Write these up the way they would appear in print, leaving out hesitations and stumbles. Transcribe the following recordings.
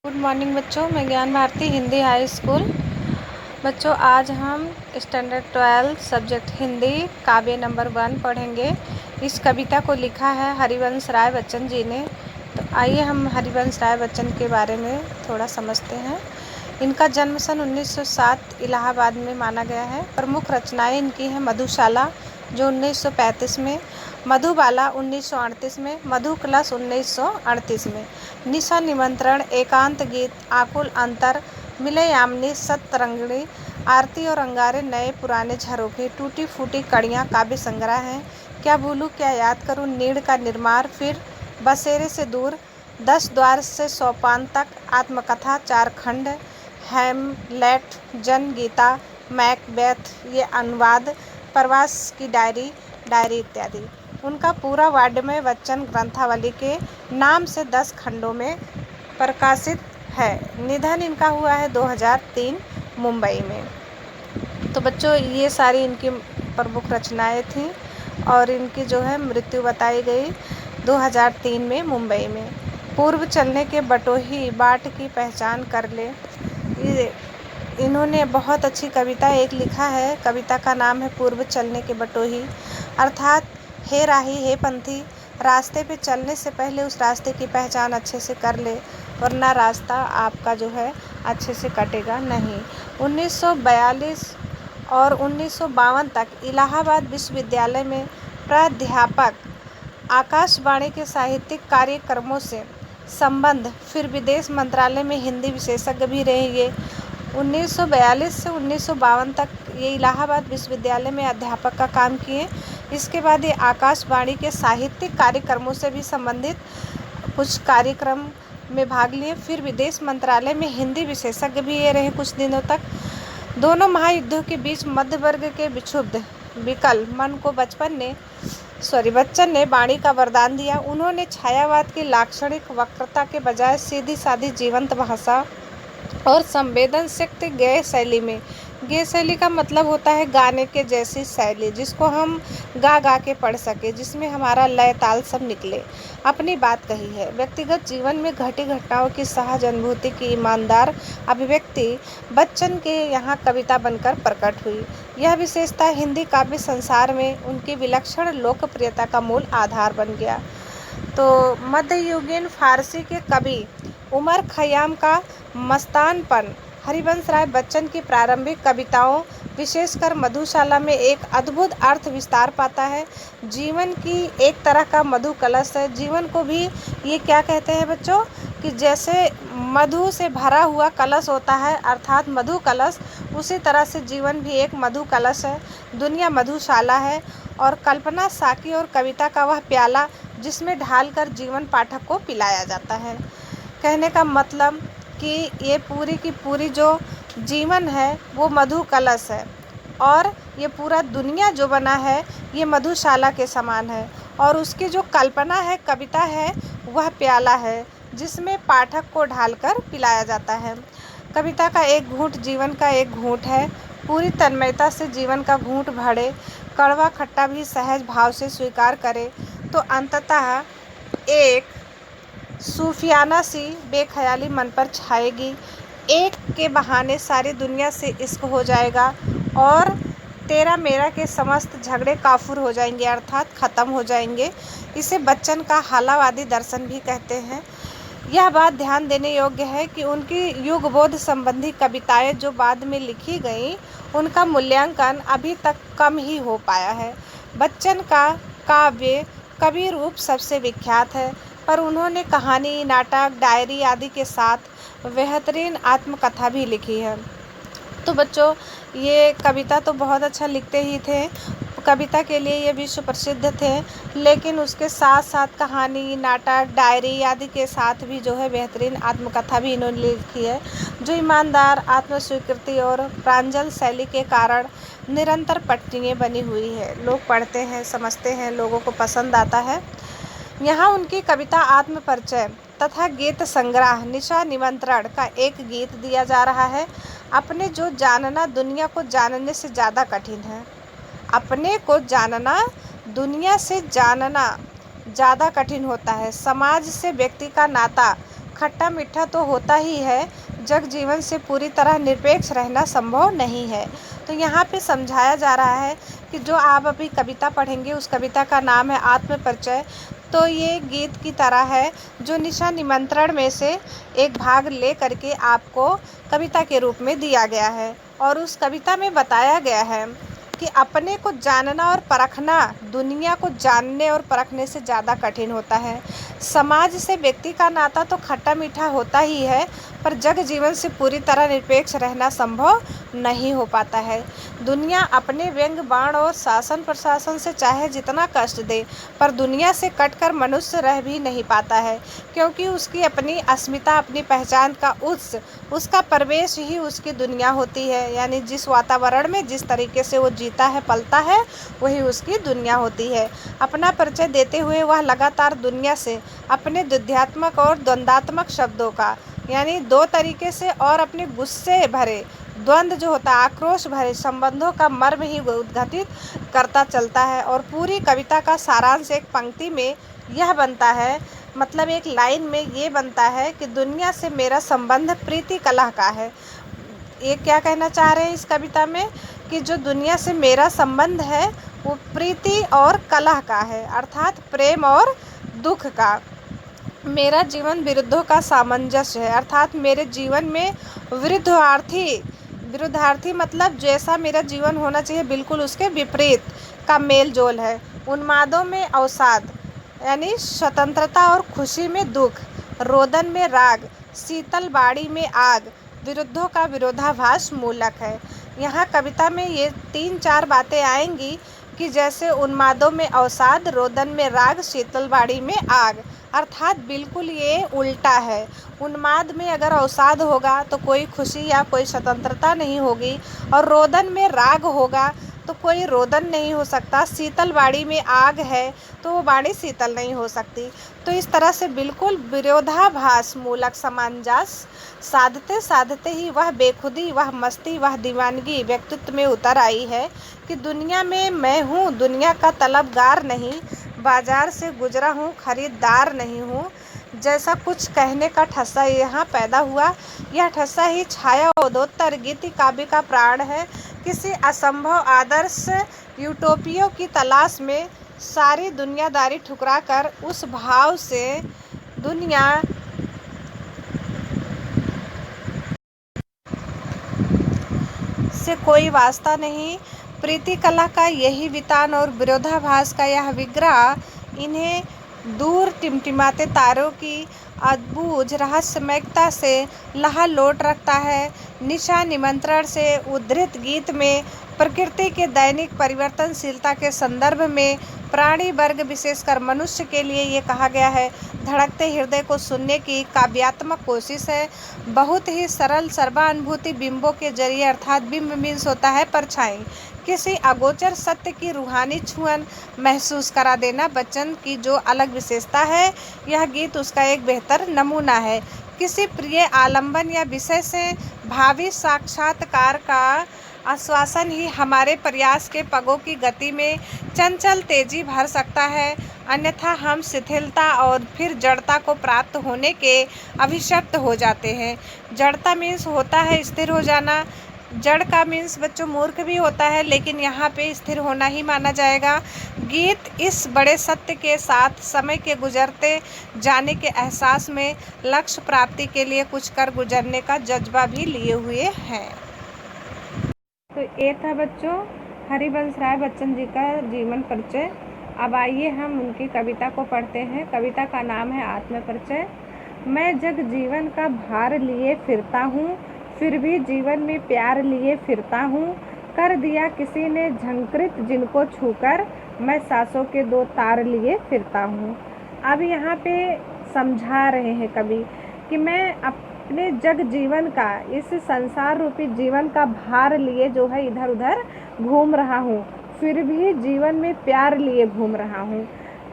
Good morning बच्चों, मैं ज्ञान भारती हिंदी हाई स्कूल। बच्चों, आज हम स्टैंडर्ड 12 सब्जेक्ट हिंदी काव्य नंबर 1 पढ़ेंगे। इस कविता को लिखा है हरिवंश राय बच्चन जी ने। तो आइए हम हरिवंश राय बच्चन के बारे में थोड़ा समझते हैं। इनका जन्म सन 1907 इलाहाबाद में माना गया है। प्रमुख रचनाएं इनकी हैं मधुशाला जो 1935 में, मधुबाला 1938 में, मधु कलश 1938 में, निशा निमंत्रण, एकांत गीत, आकुल अंतर, मिले यामिनी, सतरंगिणी, आरती और अंगारे, नए पुराने झरोखे, टूटी फूटी कड़ियाँ काव्य संग्रह हैं। क्या भूलूं क्या याद करूं, नीड़ का निर्माण, फिर बसेरे से दूर, 10 द्वार से सोपान तक, आत्मकथा 4 खंड, हैमलेट, जनगीता, मैकबेथ ये अनुवाद, प्रवास की डायरी इत्यादि। उनका पूरा वाङ्मय बच्चन ग्रंथावली के नाम से 10 खंडों में प्रकाशित है। निधन इनका हुआ है 2003 मुंबई में। तो बच्चों, ये सारी इनकी प्रमुख रचनाएं थीं और इनकी जो है मृत्यु बताई गई 2003 में मुंबई में। पूर्व चलने के बटोही बाट की पहचान कर ले, इन्होंने बहुत अच्छी कविता एक लिखा है। कविता का नाम है पूर्व चलने के बटोही, अर्थात हे राही हे पंथी, रास्ते पे चलने से पहले उस रास्ते की पहचान अच्छे से कर ले, वरना रास्ता आपका जो है अच्छे से कटेगा नहीं। 1942 और 1952 तक इलाहाबाद विश्वविद्यालय में प्राध्यापक, आकाशवाणी के साहित्यिक कार्यक्रमों से संबंध, फिर विदेश मंत्रालय में हिंदी विशेषज्ञ भी रहे। ये 1942 से 1952 तक ये इलाहाबाद विश्वविद्यालय में अध्यापक का काम किए। इसके बाद ये आकाशवाणी के साहित्यिक कार्यक्रमों से भी संबंधित कुछ कार्यक्रम में भाग लिए। फिर विदेश मंत्रालय में हिंदी विशेषज्ञ भी ये रहे कुछ दिनों तक। दोनों महायुद्धों के बीच मध्य वर्ग के विक्षुब्ध विकल मन को बच्चन ने वाणी का वरदान दिया। उन्होंने छायावाद की लाक्षणिक वक्रता के बजाय सीधी सादी जीवंत भाषा और संवेदनशक्ति गेय शैली में, गेय शैली का मतलब होता है गाने के जैसी शैली, जिसको हम गा गा के पढ़ सके, जिसमें हमारा लय ताल सब निकले, अपनी बात कही है। व्यक्तिगत जीवन में घटी घटनाओं की सहज अनुभूति की ईमानदार अभिव्यक्ति बच्चन के यहाँ कविता बनकर प्रकट हुई। यह विशेषता हिंदी काव्य संसार में उनकी विलक्षण लोकप्रियता का मूल आधार बन गया। तो मध्ययुगीन फारसी के कवि उमर खयाम का मस्तानपन हरिवंश राय बच्चन की प्रारंभिक कविताओं, विशेषकर मधुशाला में एक अद्भुत अर्थ विस्तार पाता है। जीवन की एक तरह का मधु कलश है। जीवन को भी ये क्या कहते हैं बच्चों, कि जैसे मधु से भरा हुआ कलश होता है अर्थात मधु कलश, उसी तरह से जीवन भी एक मधु कलश है। दुनिया मधुशाला है और कल्पना साकी और कविता का वह प्याला जिसमें ढालकर जीवन पाठक को पिलाया जाता है। कहने का मतलब कि ये पूरी की पूरी जो जीवन है वो मधु कलश है और ये पूरा दुनिया जो बना है ये मधुशाला के समान है, और उसकी जो कल्पना है, कविता है, वह प्याला है जिसमें पाठक को ढालकर पिलाया जाता है। कविता का एक घूंट जीवन का एक घूंट है। पूरी तन्मयता से जीवन का घूंट भरे, कड़वा खट्टा भी सहज भाव से स्वीकार करे तो अंततः एक सूफियाना सी बेख्याली मन पर छाएगी। एक के बहाने सारी दुनिया से इश्क हो जाएगा और तेरा मेरा के समस्त झगड़े काफूर हो जाएंगे, अर्थात ख़त्म हो जाएंगे। इसे बच्चन का हालावादी दर्शन भी कहते हैं। यह बात ध्यान देने योग्य है कि उनकी युगबोध संबंधी कविताएं जो बाद में लिखी गईं, उनका मूल्यांकन अभी तक कम ही हो पाया है। बच्चन का काव्य कवि रूप सबसे विख्यात है, पर उन्होंने कहानी, नाटक, डायरी आदि के साथ बेहतरीन आत्मकथा भी लिखी है। तो बच्चों, ये कविता तो बहुत अच्छा लिखते ही थे, कविता के लिए ये विश्व प्रसिद्ध थे, लेकिन उसके साथ साथ कहानी, नाटक, डायरी आदि के साथ भी जो है बेहतरीन आत्मकथा भी इन्होंने लिखी है, जो ईमानदार, आत्मस्वीकृति और प्रांजल शैली के कारण निरंतर पठनीय बनी हुई है। लोग पढ़ते हैं, समझते हैं, लोगों को पसंद आता है। यहाँ उनकी कविता आत्मपरिचय तथा गीत संग्रह निशा निमंत्रण का एक गीत दिया जा रहा है। अपने जो जानना दुनिया को जानने से ज़्यादा कठिन है। अपने को जानना दुनिया से जानना ज़्यादा कठिन होता है। समाज से व्यक्ति का नाता खट्टा मीठा तो होता ही है, जग जीवन से पूरी तरह निरपेक्ष रहना संभव नहीं है। तो यहाँ पे समझाया जा रहा है कि जो आप अभी कविता पढ़ेंगे उस कविता का नाम है आत्म परिचय। तो ये गीत की तरह है जो निशा निमंत्रण में से एक भाग ले करके आपको कविता के रूप में दिया गया है। और उस कविता में बताया गया है कि अपने को जानना और परखना दुनिया को जानने और परखने से ज़्यादा कठिन होता है। समाज से व्यक्ति का नाता तो खट्टा मीठा होता ही है, पर जग जीवन से पूरी तरह निरपेक्ष रहना संभव नहीं हो पाता है। दुनिया अपने व्यंग बाण और शासन प्रशासन से चाहे जितना कष्ट दे, पर दुनिया से कटकर मनुष्य रह भी नहीं पाता है, क्योंकि उसकी अपनी अस्मिता, अपनी पहचान का उसका प्रवेश ही उसकी दुनिया होती है। यानी जिस वातावरण में जिस तरीके से वो जीता है, पलता है, वही उसकी दुनिया होती है। अपना परिचय देते हुए वह लगातार दुनिया से अपने द्वंद्वात्मक और द्वंद्वात्मक शब्दों का, यानी दो तरीके से, और अपने गुस्से भरे द्वंद्व जो होता है, आक्रोश भरे संबंधों का मर्म ही उद्घाटित करता चलता है। और पूरी कविता का सारांश एक पंक्ति में यह बनता है, मतलब एक लाइन में ये बनता है कि दुनिया से मेरा संबंध प्रीति कलह का है। ये क्या कहना चाह रहे हैं इस कविता में कि जो दुनिया से मेरा संबंध है वो प्रीति और कलह का है, अर्थात प्रेम और दुख का। मेरा जीवन विरुद्धों का सामंजस्य है, अर्थात मेरे जीवन में विरुद्धार्थी मतलब जैसा मेरा जीवन होना चाहिए बिल्कुल उसके विपरीत का मेल जोल है। उन्मादों में अवसाद यानी स्वतंत्रता और खुशी में दुख, रोदन में राग, शीतल बाड़ी में आग, विरुद्धों का विरोधाभास मूलक है। यहाँ कविता में ये 3-4 बातें आएंगी कि जैसे उन्मादों में अवसाद, रोदन में राग, शीतल बाड़ी में आग, अर्थात बिल्कुल ये उल्टा है। उन्माद में अगर अवसाद होगा तो कोई खुशी या कोई स्वतंत्रता नहीं होगी, और रोदन में राग होगा तो कोई रोदन नहीं हो सकता। शीतल बाड़ी में आग है तो वो बाड़ी शीतल नहीं हो सकती। तो इस तरह से बिल्कुल विरोधाभास मूलक सामंजस्य साधते साधते ही वह बेखुदी, वह मस्ती, वह दीवानगी व्यक्तित्व में उतर आई है कि दुनिया में मैं हूँ, दुनिया का तलबगार नहीं, बाजार से गुजरा हूँ, खरीदार नहीं हूँ। जैसा कुछ कहने का ठस्सा यहाँ पैदा हुआ, यह ठस्सा ही छाया उदोत्तर गीति काव्य का प्राण है। किसी असंभव आदर्श यूटोपियों की तलाश में सारी दुनियादारी ठुकरा कर उस भाव से दुनिया से कोई वास्ता नहीं। प्रीति कला का यही वितान और विरोधाभास का यह विग्रह इन्हें दूर टिमटिमाते तारों की अद्भुत रहस्यमयता से लहा लोट रखता है। निशा निमंत्रण से उद्धृत गीत में प्रकृति के दैनिक परिवर्तनशीलता के संदर्भ में प्राणी वर्ग विशेषकर मनुष्य के लिए ये कहा गया है, धड़कते हृदय को सुनने की काव्यात्मक कोशिश है। बहुत ही सरल सर्वानुभूति बिंबों के जरिए, अर्थात बिंब मीन्स होता है परछाई, किसी अगोचर सत्य की रूहानी छुअन महसूस करा देना बच्चन की जो अलग विशेषता है, यह गीत उसका एक बेहतर नमूना है। किसी प्रिय आलंबन या विषय से भावी साक्षात्कार का आश्वासन ही हमारे प्रयास के पगों की गति में चंचल तेजी भर सकता है, अन्यथा हम शिथिलता और फिर जड़ता को प्राप्त होने के अभिशप्त हो जाते हैं। जड़ता मीन्स होता है स्थिर हो जाना, जड़ का मीन्स बच्चों मूर्ख भी होता है, लेकिन यहाँ पे स्थिर होना ही माना जाएगा। गीत इस बड़े सत्य के साथ समय के गुजरते जाने के एहसास में लक्ष्य प्राप्ति के लिए कुछ कर गुजरने का जज्बा भी लिए हुए हैं। तो ये था बच्चों हरिवंश राय बच्चन जी का जीवन परिचय। अब आइए हम उनकी कविता को पढ़ते हैं। कविता का नाम है आत्म परिचय। मैं जग जीवन का भार लिए फिरता हूँ, फिर भी जीवन में प्यार लिए फिरता हूँ। कर दिया किसी ने झंकृत जिनको छूकर, मैं सांसों के 2 तार लिए फिरता हूँ। अब यहाँ पे समझा रहे हैं कवि कि मैं अपने जग जीवन का, इस संसार रूपी जीवन का भार लिए जो है इधर उधर घूम रहा हूँ, फिर भी जीवन में प्यार लिए घूम रहा हूँ।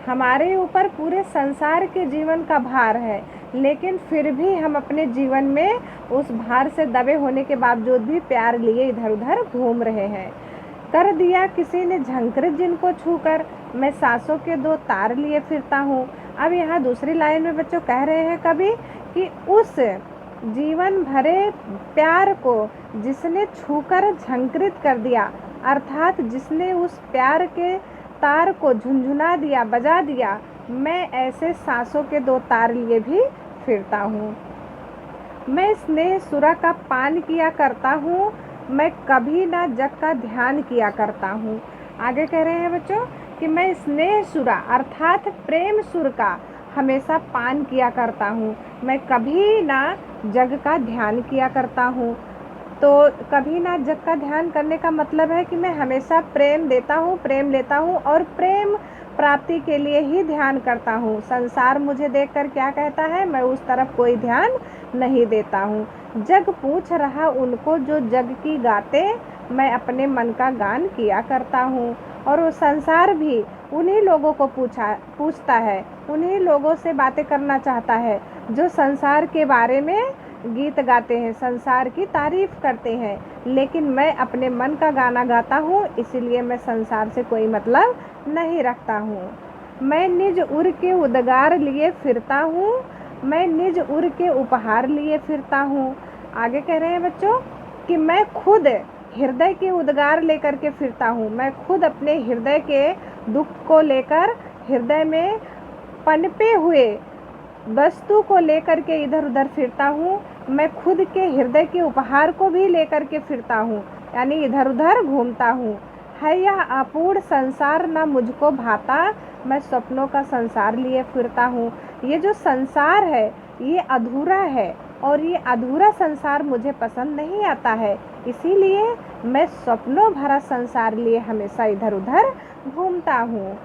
हमारे ऊपर पूरे संसार के जीवन का भार है, लेकिन फिर भी हम अपने जीवन में उस भार से दबे होने के बावजूद भी प्यार लिए इधर उधर घूम रहे हैं। कर दिया किसी ने झंकृत जिनको छूकर, मैं सांसों के 2 तार लिए फिरता हूँ। अब यहाँ दूसरी लाइन में बच्चों कह रहे हैं कवि कि उस जीवन भरे प्यार को जिसने छूकर झंकृत कर दिया, अर्थात जिसने उस प्यार के तार को झुनझुना दिया, बजा दिया, मैं ऐसे सांसों के 2 तार लिए भी फिरता हूँ। मैं स्नेह सुरा का पान किया करता हूँ, मैं कभी ना जग का ध्यान किया करता हूँ। आगे कह रहे हैं बच्चों कि मैं स्नेह सुरा अर्थात प्रेम सुर का हमेशा पान किया करता हूँ, मैं कभी ना जग का ध्यान किया करता हूँ। तो कभी ना जग का ध्यान करने का मतलब है कि मैं हमेशा प्रेम देता हूँ, प्रेम लेता हूँ और प्रेम प्राप्ति के लिए ही ध्यान करता हूँ। संसार मुझे देखकर क्या कहता है, मैं उस तरफ कोई ध्यान नहीं देता हूँ। जग पूछ रहा उनको जो जग की गाते, मैं अपने मन का गान किया करता हूँ। और वो संसार भी उन्हीं लोगों को पूछता है, उन्हीं लोगों से बातें करना चाहता है जो संसार के बारे में गीत गाते हैं, संसार की तारीफ करते हैं। लेकिन मैं अपने मन का गाना गाता हूँ, इसीलिए मैं संसार से कोई मतलब नहीं रखता हूँ। मैं निज उर के उद्गार लिए फिरता हूँ, मैं निज उर के उपहार लिए फिरता हूँ। आगे कह रहे हैं बच्चों कि मैं खुद हृदय के उद्गार लेकर के फिरता हूँ, मैं खुद अपने हृदय के दुख को लेकर, हृदय में पनपे हुए वस्तु को लेकर के इधर उधर फिरता हूँ। मैं खुद के हृदय के उपहार को भी लेकर के फिरता हूँ, यानी इधर उधर घूमता हूँ। है यह अपूर्ण संसार न मुझको भाता, मैं सपनों का संसार लिए फिरता हूँ। ये जो संसार है ये अधूरा है और ये अधूरा संसार मुझे पसंद नहीं आता है, इसीलिए मैं सपनों भरा संसार लिए हमेशा इधर उधर घूमता हूँ।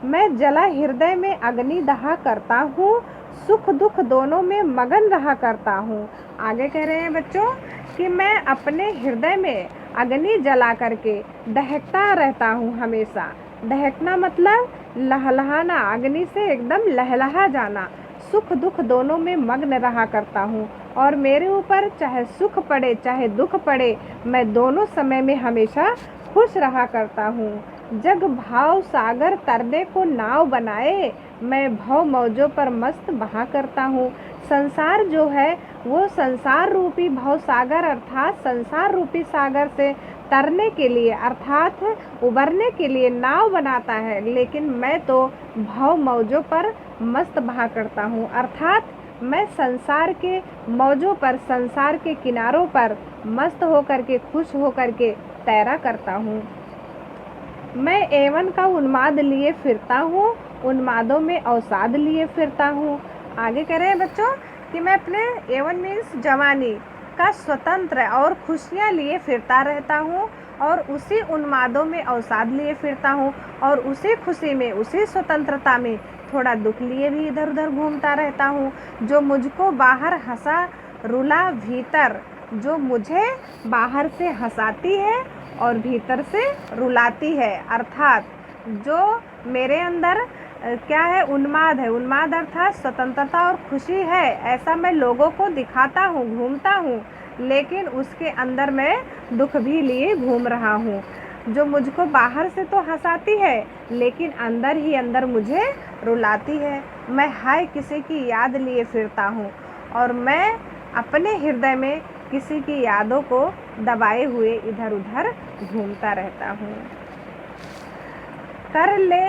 मैं जला हृदय में अग्नि दहा करता हूँ, सुख दुख दोनों में मगन रहा करता हूँ। आगे कह रहे हैं बच्चों कि मैं अपने हृदय में अग्नि जला करके दहकता रहता हूँ हमेशा। दहकना मतलब लहलहाना, अग्नि से एकदम लहलहा जाना। सुख दुख दोनों में मग्न रहा करता हूँ और मेरे ऊपर चाहे सुख पड़े चाहे दुख पड़े, मैं दोनों समय में हमेशा खुश रहा करता हूँ। जग भाव सागर तरने को नाव बनाए, मैं भव मौजों पर मस्त बहा करता हूँ। संसार जो है वो संसार रूपी भव सागर अर्थात संसार रूपी सागर से तरने के लिए अर्थात उबरने के लिए नाव बनाता है, लेकिन मैं तो भव मौजों पर मस्त बहा करता हूँ, अर्थात मैं संसार के मौजों पर, संसार के किनारों पर मस्त होकर के, खुश होकर के तैरा करता हूँ। मैं एवन का उन्माद लिए फिरता हूँ, उन्मादों में अवसाद लिए फिरता हूँ। आगे कह रहे हैं बच्चों कि मैं अपने एवन मीन्स जवानी का स्वतंत्र और खुशियाँ लिए फिरता रहता हूँ और उसी उन्मादों में अवसाद लिए फिरता हूँ और उसी खुशी में, उसी स्वतंत्रता में थोड़ा दुख लिए भी इधर उधर घूमता रहता हूँ। जो मुझको बाहर हंसा रुला भीतर, जो मुझे बाहर से हंसाती है और भीतर से रुलाती है, अर्थात जो मेरे अंदर क्या है, उन्माद है, उन्माद अर्थात स्वतंत्रता और खुशी है, ऐसा मैं लोगों को दिखाता हूँ, घूमता हूँ, लेकिन उसके अंदर मैं दुख भी लिए घूम रहा हूँ। जो मुझको बाहर से तो हंसाती है लेकिन अंदर ही अंदर मुझे रुलाती है। मैं हाय किसी की याद लिए फिरता हूँ और मैं अपने हृदय में किसी की यादों को दबाए हुए इधर उधर घूमता रहता हूँ। कर ले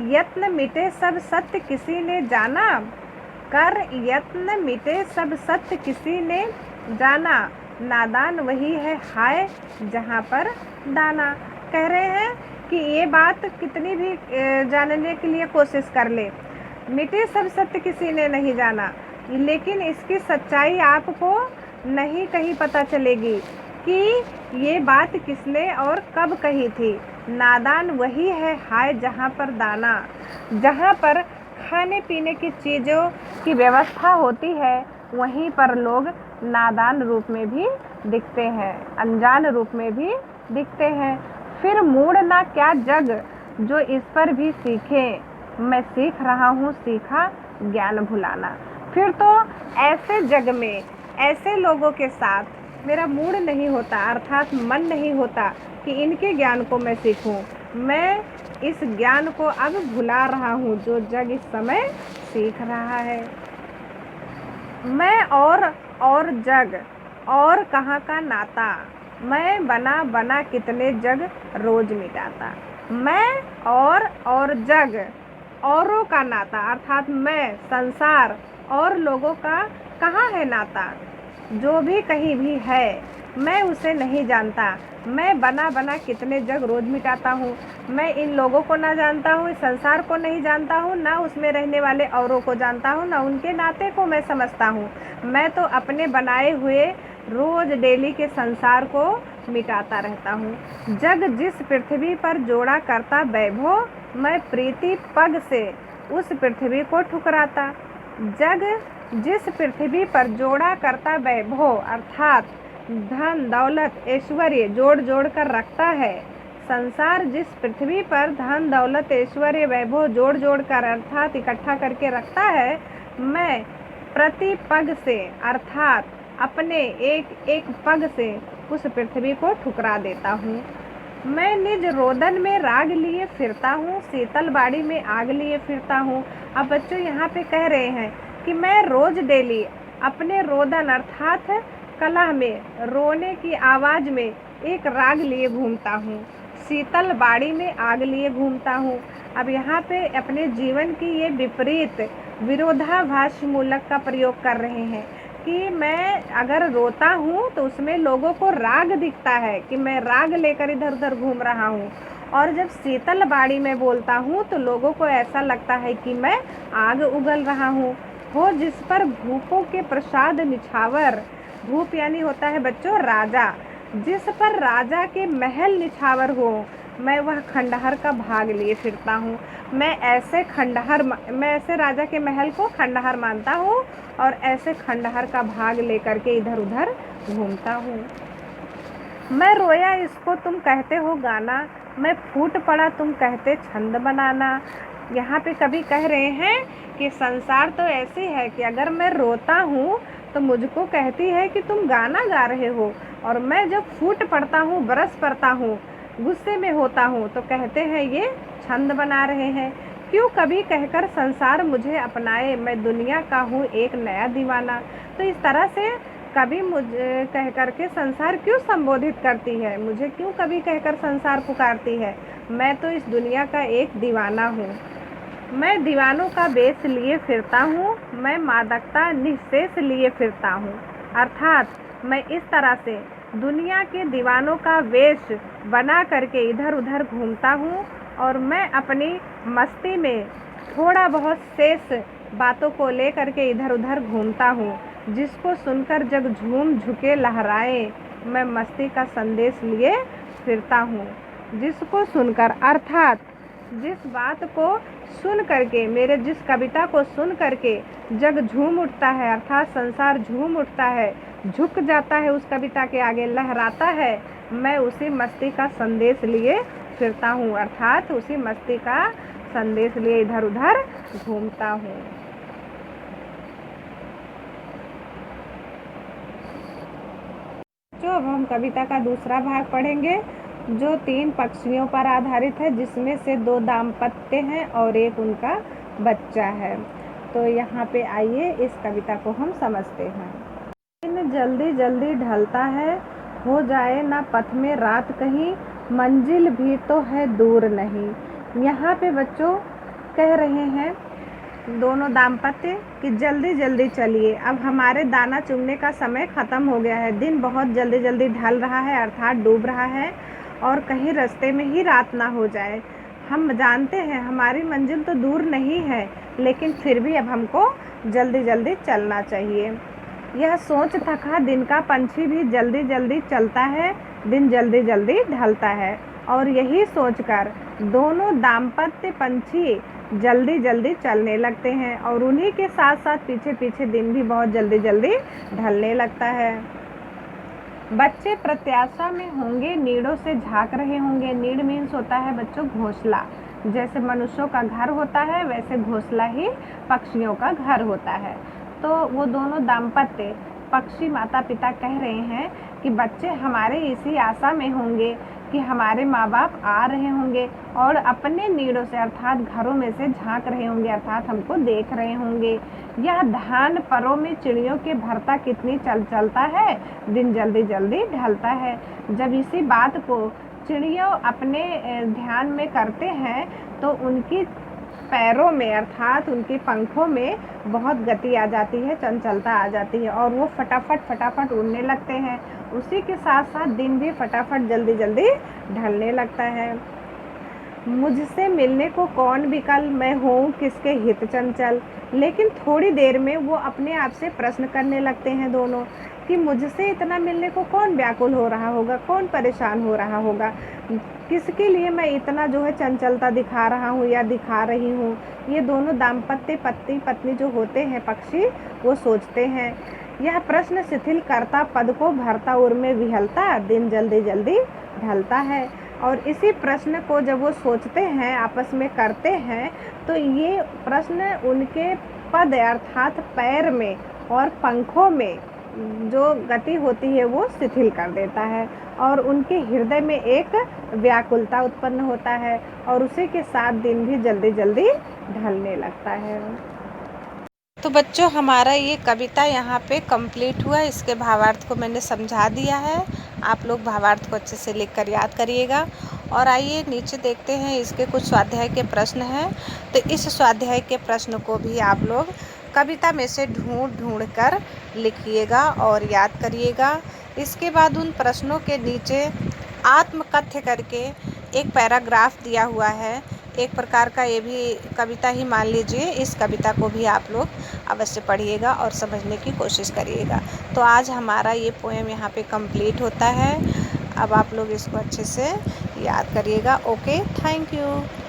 यत्न मिटे सब सत्य किसी ने जाना, कर यत्न मिटे सब सत्य किसी ने जाना, नादान वही है हाय जहाँ पर दाना। कह रहे हैं कि ये बात कितनी भी जानने के लिए कोशिश कर ले, मिटे सब सत्य किसी ने नहीं जाना, लेकिन इसकी सच्चाई आपको नहीं कहीं पता चलेगी कि ये बात किसने और कब कही थी। नादान वही है हाय जहाँ पर दाना, जहाँ पर खाने पीने की चीज़ों की व्यवस्था होती है वहीं पर लोग नादान रूप में भी दिखते हैं, अनजान रूप में भी दिखते हैं। फिर मूड ना क्या जग जो इस पर भी सीखे, मैं सीख रहा हूँ सीखा ज्ञान भुलाना। फिर तो ऐसे जग में, ऐसे लोगों के साथ मेरा मूड नहीं होता, अर्थात मन नहीं होता कि इनके ज्ञान को मैं सीखूं। मैं इस ज्ञान को अब भुला रहा हूँ जो जग इस समय सीख रहा है। मैं और जग और कहाँ का नाता, मैं बना बना कितने जग रोज मिटाता। मैं और जग औरों का नाता, अर्थात मैं, संसार और लोगों का कहाँ है नाता, जो भी कहीं भी है मैं उसे नहीं जानता। मैं बना बना कितने जग रोज मिटाता हूँ। मैं इन लोगों को ना जानता हूँ, इस संसार को नहीं जानता हूँ, ना उसमें रहने वाले औरों को जानता हूँ, ना उनके नाते को मैं समझता हूँ। मैं तो अपने बनाए हुए रोज डेली के संसार को मिटाता रहता हूँ। जग जिस पृथ्वी पर जोड़ा करता वैभव, मैं प्रीति पग से उस पृथ्वी को ठुकराता। जग जिस पृथ्वी पर जोड़ा करता वैभव, अर्थात धन दौलत ऐश्वर्य जोड़ जोड़ कर रखता है। संसार जिस पृथ्वी पर धन दौलत ऐश्वर्य वैभव जोड़ जोड़ कर अर्थात इकट्ठा करके रखता है, मैं प्रति पग से अर्थात अपने एक एक पग से उस पृथ्वी को ठुकरा देता हूँ। मैं निज रोदन में राग लिए फिरता हूँ, शीतल बाड़ी में आग लिए फिरता हूँ। अब बच्चों यहाँ पे कह रहे हैं कि मैं रोज डेली अपने रोदन अर्थात कलह में, रोने की आवाज़ में एक राग लिए घूमता हूँ, शीतल बाड़ी में आग लिए घूमता हूँ। अब यहाँ पे अपने जीवन की ये विपरीत विरोधाभास मूलक का प्रयोग कर रहे हैं कि मैं अगर रोता हूँ तो उसमें लोगों को राग दिखता है कि मैं राग लेकर इधर उधर घूम रहा हूँ, और जब शीतल बाड़ी में बोलता हूँ तो लोगों को ऐसा लगता है कि मैं आग उगल रहा हूँ। हो जिस पर भूपों के प्रसाद निछावर, भूप यानी होता है बच्चों राजा, जिस पर राजा के महल निछावर हो, मैं वह खंडहर का भाग लिए फिरता हूँ। मैं ऐसे राजा के महल को खंडहर मानता हूँ और ऐसे खंडहर का भाग लेकर के इधर उधर घूमता हूँ। मैं रोया इसको तुम कहते हो गाना, मैं फूट पड़ा तुम कहते छंद बनाना। यहाँ पे कवि कह रहे हैं कि संसार तो ऐसी है कि अगर मैं रोता हूँ तो मुझको कहती है कि तुम गाना गा रहे हो, और मैं जब फूट पड़ता हूँ, बरस पड़ता हूँ, गुस्से में होता हूँ तो कहते हैं ये छंद बना रहे हैं। क्यों कभी कहकर संसार मुझे अपनाए, मैं दुनिया का हूँ एक नया दीवाना। तो इस तरह से कभी मुझे कह करके संसार क्यों संबोधित करती है, मुझे क्यों कभी कहकर संसार पुकारती है। मैं तो इस दुनिया का एक दीवाना हूँ। मैं दीवानों का वेश लिए फिरता हूँ, मैं मादकता निःशेष लिए फिरता हूँ। अर्थात मैं इस तरह से दुनिया के दीवानों का वेश बना करके इधर उधर घूमता हूँ, और मैं अपनी मस्ती में थोड़ा बहुत शेष बातों को ले करके इधर उधर घूमता हूँ, जिसको सुनकर जग झूम झुके लहराए, मैं मस्ती का संदेश लिए फिरता हूँ। जिसको सुनकर अर्थात जिस बात को सुन करके, मेरे जिस कविता को सुन करके जग झूम उठता है अर्थात संसार झूम उठता है, झुक जाता है उस कविता के आगे, लहराता है, मैं उसी मस्ती का संदेश लिए फिरता हूँ, अर्थात उसी मस्ती का संदेश लिए इधर उधर घूमता हूँ। जो अब हम कविता का दूसरा भाग पढ़ेंगे, जो 3 पक्षियों पर आधारित है, जिसमें से 2 दाम्पत्य हैं और एक उनका बच्चा है। तो यहाँ पे आइए इस कविता को हम समझते हैं। दिन जल्दी जल्दी ढलता है, हो जाए ना पथ में रात कहीं, मंजिल भी तो है दूर नहीं। यहाँ पे बच्चों कह रहे हैं दोनों दाम्पत्य कि जल्दी जल्दी चलिए, अब हमारे दाना चुगने का समय ख़त्म हो गया है, दिन बहुत जल्दी जल्दी ढल रहा है अर्थात डूब रहा है, और कहीं रास्ते में ही रात ना हो जाए। हम जानते हैं हमारी मंजिल तो दूर नहीं है, लेकिन फिर भी अब हमको जल्दी जल्दी चलना चाहिए। यह सोच थका दिन का पंछी भी जल्दी जल्दी चलता है, दिन जल्दी जल्दी ढलता है, और यही सोचकर दोनों दाम्पत्य पंछी जल्दी जल्दी चलने लगते हैं, और उन्हीं के साथ साथ पीछे पीछे दिन भी बहुत जल्दी जल्दी ढलने लगता है। बच्चे प्रत्याशा में होंगे, नीड़ों से झांक रहे होंगे। नीड़ मीन्स होता है बच्चों घोंसला, जैसे मनुष्यों का घर होता है वैसे घोंसला ही पक्षियों का घर होता है। तो वो दोनों दाम्पत्य पक्षी माता पिता कह रहे हैं कि बच्चे हमारे इसी आशा में होंगे कि हमारे माँ बाप आ रहे होंगे और अपने नीड़ों से अर्थात घरों में से झांक रहे होंगे, अर्थात हमको देख रहे होंगे। यह धान परों में चिड़ियों के भरता कितनी चलता है, दिन जल्दी जल्दी ढलता है। जब इसी बात को चिड़ियों अपने ध्यान में करते हैं तो उनकी पैरों में अर्थात उनके पंखों में बहुत गति आ जाती है, चंचलता आ जाती है और वो फटाफट उड़ने लगते हैं। उसी के साथ साथ दिन भी फटाफट जल्दी जल्दी ढलने लगता है। मुझसे मिलने को कौन विकल, मैं हूँ किसके हित चंचल। लेकिन थोड़ी देर में वो अपने आप से प्रश्न करने लगते हैं दोनों कि मुझसे इतना मिलने को कौन व्याकुल हो रहा होगा, कौन परेशान हो रहा होगा, किसके लिए मैं इतना जो है चंचलता दिखा रहा हूँ या दिखा रही हूँ। ये दोनों दाम्पत्य पति पत्नी जो होते हैं पक्षी, वो सोचते हैं। यह प्रश्न शिथिल करता पद को भरता उर में विहलता, दिन जल्दी जल्दी ढलता है। और इसी प्रश्न को जब वो सोचते हैं, आपस में करते हैं, तो ये प्रश्न उनके पद अर्थात पैर में और पंखों में जो गति होती है वो शिथिल कर देता है और उनके हृदय में एक व्याकुलता उत्पन्न होता है और उसी के साथ दिन भी जल्दी जल्दी ढलने लगता है। तो बच्चों, हमारा ये कविता यहाँ पे कंप्लीट हुआ। इसके भावार्थ को मैंने समझा दिया है। आप लोग भावार्थ को अच्छे से लिखकर याद करिएगा। और आइए नीचे देखते हैं, इसके कुछ स्वाध्याय के प्रश्न हैं। तो इस स्वाध्याय के प्रश्न को भी आप लोग कविता में से ढूंढ कर लिखिएगा और याद करिएगा। इसके बाद उन प्रश्नों के नीचे आत्मकथ्य करके एक पैराग्राफ दिया हुआ है। एक प्रकार का ये भी कविता ही मान लीजिए। इस कविता को भी आप लोग अवश्य पढ़िएगा और समझने की कोशिश करिएगा। तो आज हमारा ये पोएम यहाँ पे कंप्लीट होता है। अब आप लोग इसको अच्छे से याद करिएगा। Okay, thank you.